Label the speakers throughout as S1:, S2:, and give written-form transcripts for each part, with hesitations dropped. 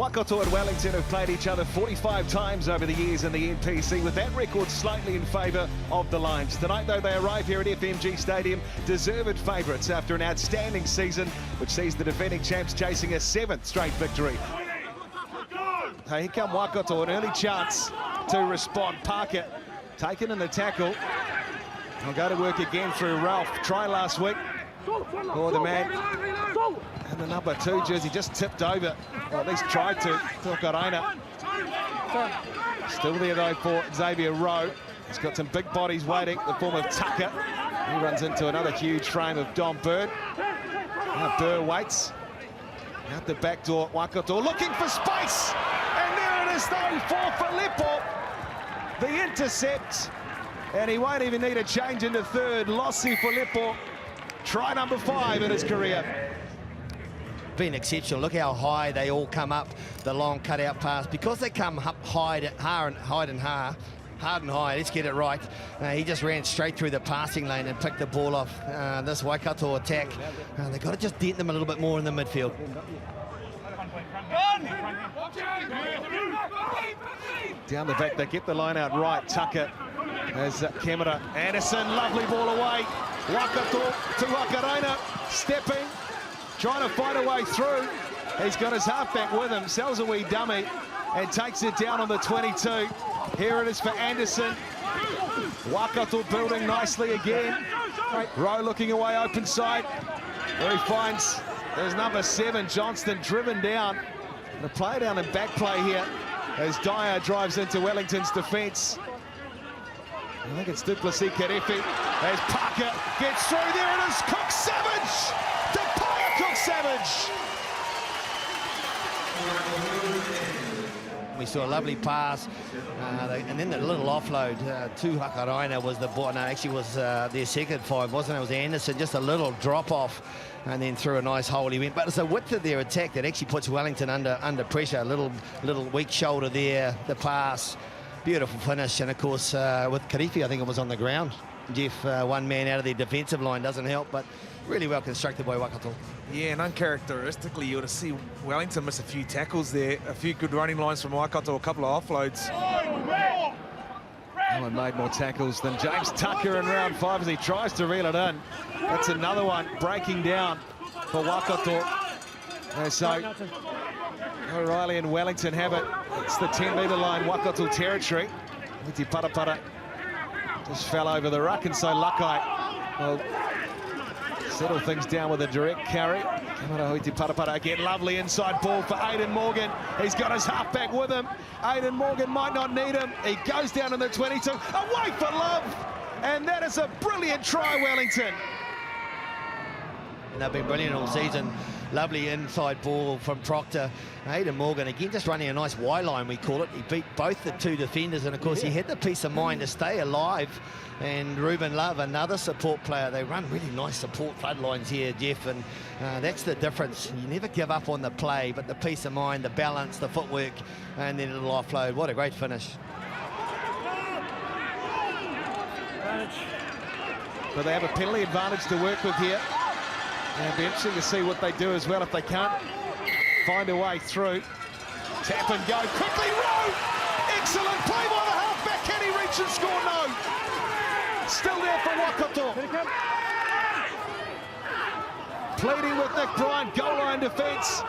S1: Waikato and Wellington have played each other 45 times over the years in the NPC, with that record slightly in favour of the Lions. Tonight, though, they arrive here at FMG Stadium, deserved favourites after an outstanding season, which sees the defending champs chasing a 7th straight victory. Here come Waikato, an early chance to respond. Parker taken in the tackle. They'll go to work again through Ralph. Try last week. Oh, the man. And the number 2 jersey just tipped over, or at least tried to. Tokarena. Still there though for Xavier Rowe. He's got some big bodies waiting, the form of Tucker. He runs into another huge frame of Dom Bird. Now Burr waits. Out the back door, Waikato looking for space. And there it is though for Filippo. The intercept. And he won't even need a change into third. Lossi Filippo. Try number 5 in his career.
S2: Been exceptional. Look how high they all come up the long cutout pass, because they come up hard and high. Let's get it right. He just ran straight through the passing lane and picked the ball off. This Waikato attack, they've got to just dent them a little bit more in the midfield.
S1: Down the back, they get the line out right. Tucker as camera. Anderson, lovely ball away. Waikato to Wakarena, stepping, trying to fight a way through. He's got his halfback with him, sells a wee dummy and takes it down on the 22. Here it is for Anderson. Waikato building nicely again. Rowe looking away open side, where he finds there's number 7, Johnston, driven down. The play down and back play here as Dyer drives into Wellington's defence. I think it's Duplessis Karefi as Parker gets through. There it is, Cook Savage! Tapaya Cook Savage!
S2: We saw a lovely pass, and then the little offload to Hakarina was the ball. No, actually was their second 5, wasn't it? It was Anderson, just a little drop off, and then through a nice hole he went. But it's the width of their attack that actually puts Wellington under pressure. A little weak shoulder there, the pass. Beautiful finish, and of course with Karefi, I think it was on the ground. Jeff, one man out of their defensive line doesn't help, but really well constructed by Waikato.
S3: Yeah, and uncharacteristically, you ought to see Wellington miss a few tackles there, a few good running lines from Waikato, a couple of offloads.
S1: No one made more tackles than James Tucker in round 5 as he tries to reel it in. That's another one breaking down for Waikato. And so O'Reilly and Wellington have it. It's the 10-metre line, Waikato territory. Huiti Parapara just fell over the ruck, and so Lakai will settle things down with a direct carry. Huiti Parapara again, lovely inside ball for Aidan Morgan. He's got his halfback with him. Aidan Morgan might not need him. He goes down in the 22, away for love. And that is a brilliant try, Wellington.
S2: They've been brilliant all season. Lovely inside ball from Proctor. Aidan Morgan again just running a nice Y line, we call it. He beat both the 2 defenders, and of course he had the peace of mind to stay alive. And Ruben Love, another support player. They run really nice support flood lines here, Jeff, and that's the difference. You never give up on the play, but the peace of mind, the balance, the footwork, and then a little offload. What a great finish.
S1: But they have a penalty advantage to work with here. It'll be interesting to see what they do as well if they can't find a way through. Tap and go quickly, Rowe! Excellent play by the halfback. Can he reach and score? No. Still there for Waikato. Pleading with Nick Bryant, goal line defence.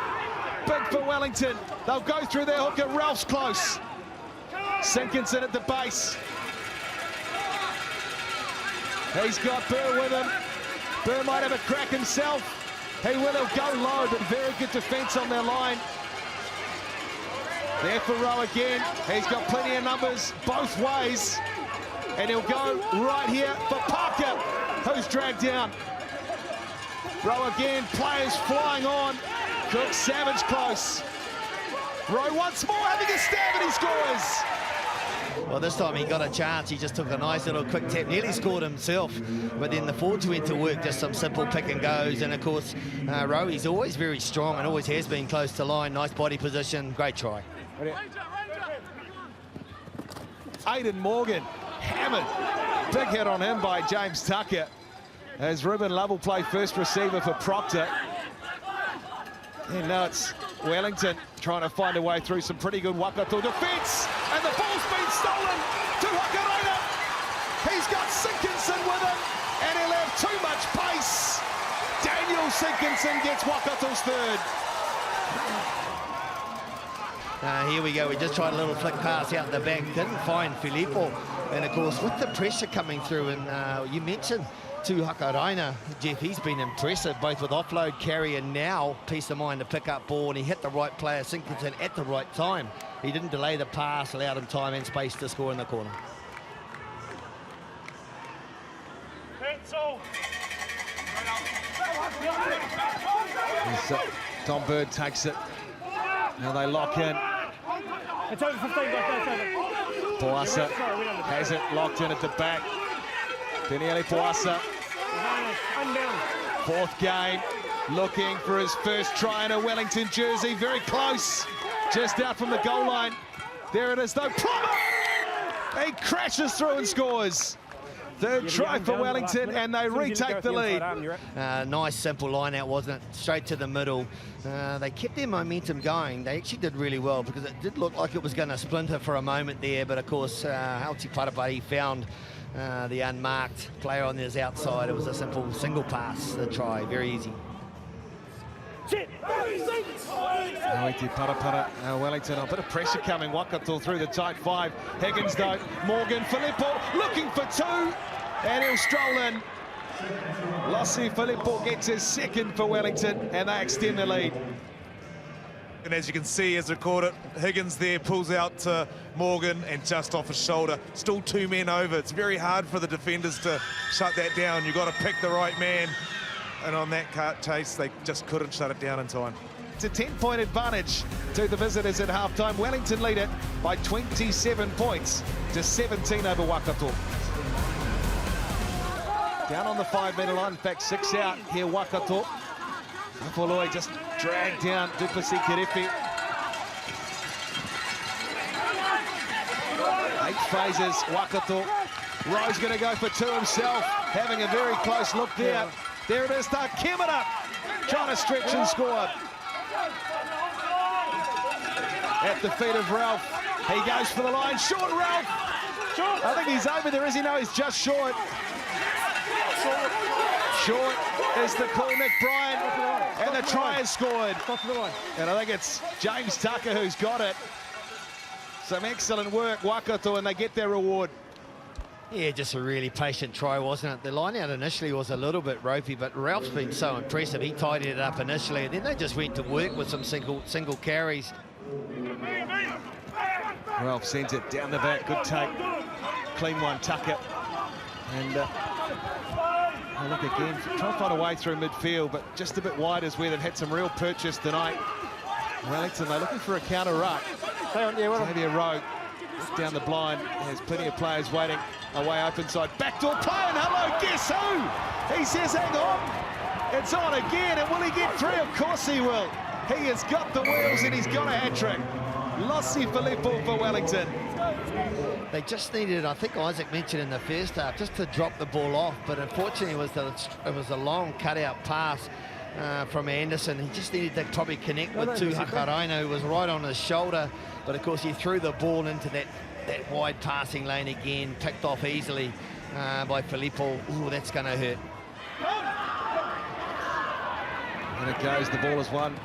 S1: Big for Wellington. They'll go through their hooker. Ralph's close. Sinkinson at the base. He's got Burr with him. Burr might have a crack himself. He will, he'll go low, but very good defence on their line. There for Rowe again. He's got plenty of numbers both ways. And he'll go right here for Parker, who's dragged down. Rowe again, players flying on. Cook Savage close. Rowe once more having a stab and he scores.
S2: Well, this time he got a chance. He just took a nice little quick tap, nearly scored himself. But then the forwards went to work, just some simple pick and goes. And of course, Rowe, he's always very strong and always has been close to line. Nice body position, great try.
S1: Aidan Morgan hammered. Big hit on him by James Tucker. As Ruben Love will play first receiver for Proctor. And now it's Wellington trying to find a way through some pretty good Waikato defence, and the ball's been stolen to Hakareina. He's got Sinkinson with him, and he'll have too much pace. Daniel Sinkinson gets Waikato's third.
S2: Here we go. We just tried a little flick pass out the back, didn't find Filippo. And of course, with the pressure coming through, and you mentioned to Hakareina, Jeff, he's been impressive, both with offload, carry, and now peace of mind to pick up ball, and he hit the right player, Sinkinson, at the right time. He didn't delay the pass, allowed him time and space to score in the corner.
S1: Tom Bird takes it. Now they lock in.
S4: It's over 15,
S1: Poasa has it locked in at the back. Daniele Poasa, fourth game, looking for his first try in a Wellington jersey. Very close, just out from the goal line. There it is though, Plummer! He crashes through and scores. Third try for Wellington, and they retake the lead.
S2: Nice simple line out, wasn't it? Straight to the middle. They kept their momentum going. They actually did really well, because it did look like it was going to splinter for a moment there, but of course Halti Parapari found the unmarked player on his outside. It was a simple single pass, the try, very easy.
S1: Wellington, a bit of pressure coming. Waikato through the tight five. Higgins though, Morgan, Filippo looking for two, and he'll stroll in. Lossi Filippo gets his second for Wellington, and they extend the lead.
S3: And as you can see, as recorded, Higgins there pulls out to Morgan and just off his shoulder. Still two men over. It's very hard for the defenders to shut that down. You've got to pick the right man. And on that chase, they just couldn't shut it down in time.
S1: It's a 10-point advantage to the visitors at halftime. Wellington lead it by 27 points to 17 over Waikato. Down on the 5-metre line, in fact 6 out here Waikato. Apoloi just dragged down Duplessis Kerefi. 8 phases, Waikato. Rowe's going to go for two himself, having a very close look there. There it is, Kimura trying to stretch and score. At the feet of Ralph. He goes for the line. Short, Ralph. I think he's over there, is he? No, he's just short. Short is the call, Nick Bryan. And the try is scored. And I think it's James Tucker who's got it. Some excellent work, Waikato, and they get their reward.
S2: Yeah, just a really patient try, wasn't it? The line out initially was a little bit ropey, but Ralph's been so impressive. He tidied it up initially, and then they just went to work with some single carries.
S1: Ralph sends it down the back. Good take. Clean one, Tucker. And look again, try to find a way through midfield, but just a bit wide is where they've had some real purchase tonight. Wellington, they're looking for a counter ruck. Maybe a Rowe down the blind. There's plenty of players waiting. Away open side, backdoor play, and hello, guess who? He says, hang on, it's on again, and will he get three? Of course he will. He has got the wheels, and he's got a hat-trick. Lossi Filippo for Wellington.
S2: They just needed, I think Isaac mentioned in the first half, just to drop the ball off, but unfortunately it was a long cutout pass from Anderson. He just needed to probably connect with Hakareina, who was right on his shoulder, but of course he threw the ball into that wide passing lane again, picked off easily by Filippo. Ooh, that's going to hurt.
S1: And it goes, the ball is won.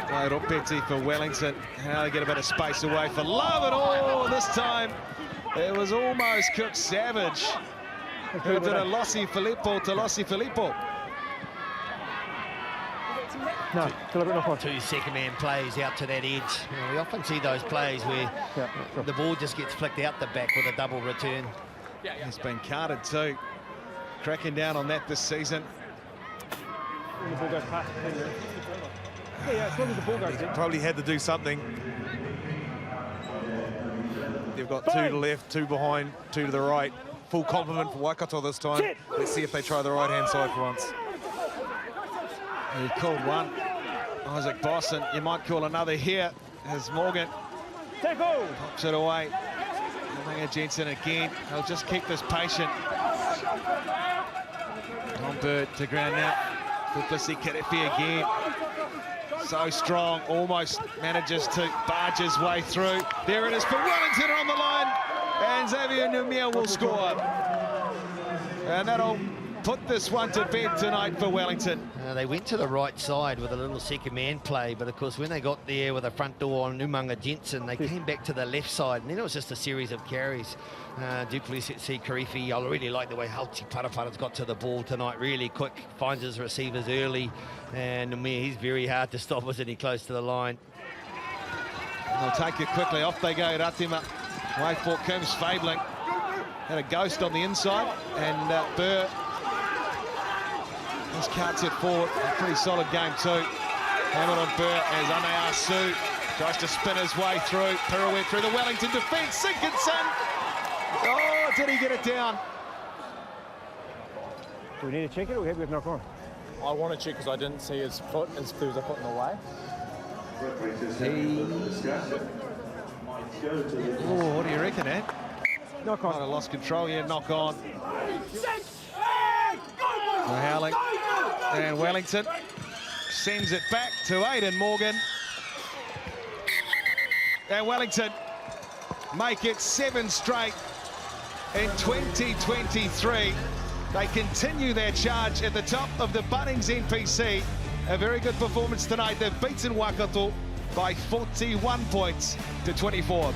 S1: Ropeti for Wellington. How they get a bit of space away for Love it all. This time it was almost Cook Savage who did a Lossi Filippo to Lossi Filippo.
S4: No,
S2: two second-man plays out to that edge. You know, we often see those plays where the ball just gets flicked out the back with a double return.
S1: It's been carded too. Cracking down on that this season.
S4: When the ball goes past as long as the ball goes in.
S3: Probably had to do something. They've got two to the left, two behind, two to the right. Full complement for Waikato this time. Let's see if they try the right-hand side for once.
S1: He called one, Isaac Bosson. You might call another here as Morgan pops it away. Manga Jensen again. He'll just keep this patient. Tom Bird to ground now. Duplessis Kerefi again. So strong, almost manages to barge his way through. There it is for Wellington on the line, and Xavier Numia will score. And that'll put this one to bed tonight for Wellington.
S2: They went to the right side with a little second man play, but of course when they got there with the front door on Numanga Jensen, they came back to the left side, and then it was just a series of carries. Duplessis, Karifi, I really like the way Halti Parapara's got to the ball tonight, really quick, finds his receivers early, and he's very hard to stop, isn't he, close to the line.
S1: And they'll take it quickly, off they go, Ratima. Way for Coombs, Fabling. Had a ghost on the inside, and Burr just carts it forward. A pretty solid game too. Hammered on Burr as Anea Su tries to spin his way through. Pirouette through the Wellington defence. Sinkinson. Oh, did he get it down?
S4: Do we need to check it or we have to knock on?
S5: I want to check because I didn't see his foot. His foot was a foot in the way.
S1: Oh, what do you reckon, Ed?
S4: Knock
S1: Might
S4: on.
S1: have lost control here, knock on. Howling. And Wellington sends it back to Aidan Morgan. And Wellington make it 7 straight in 2023. They continue their charge at the top of the Bunnings NPC. A very good performance tonight. They've beaten Waikato by 41 points to 24.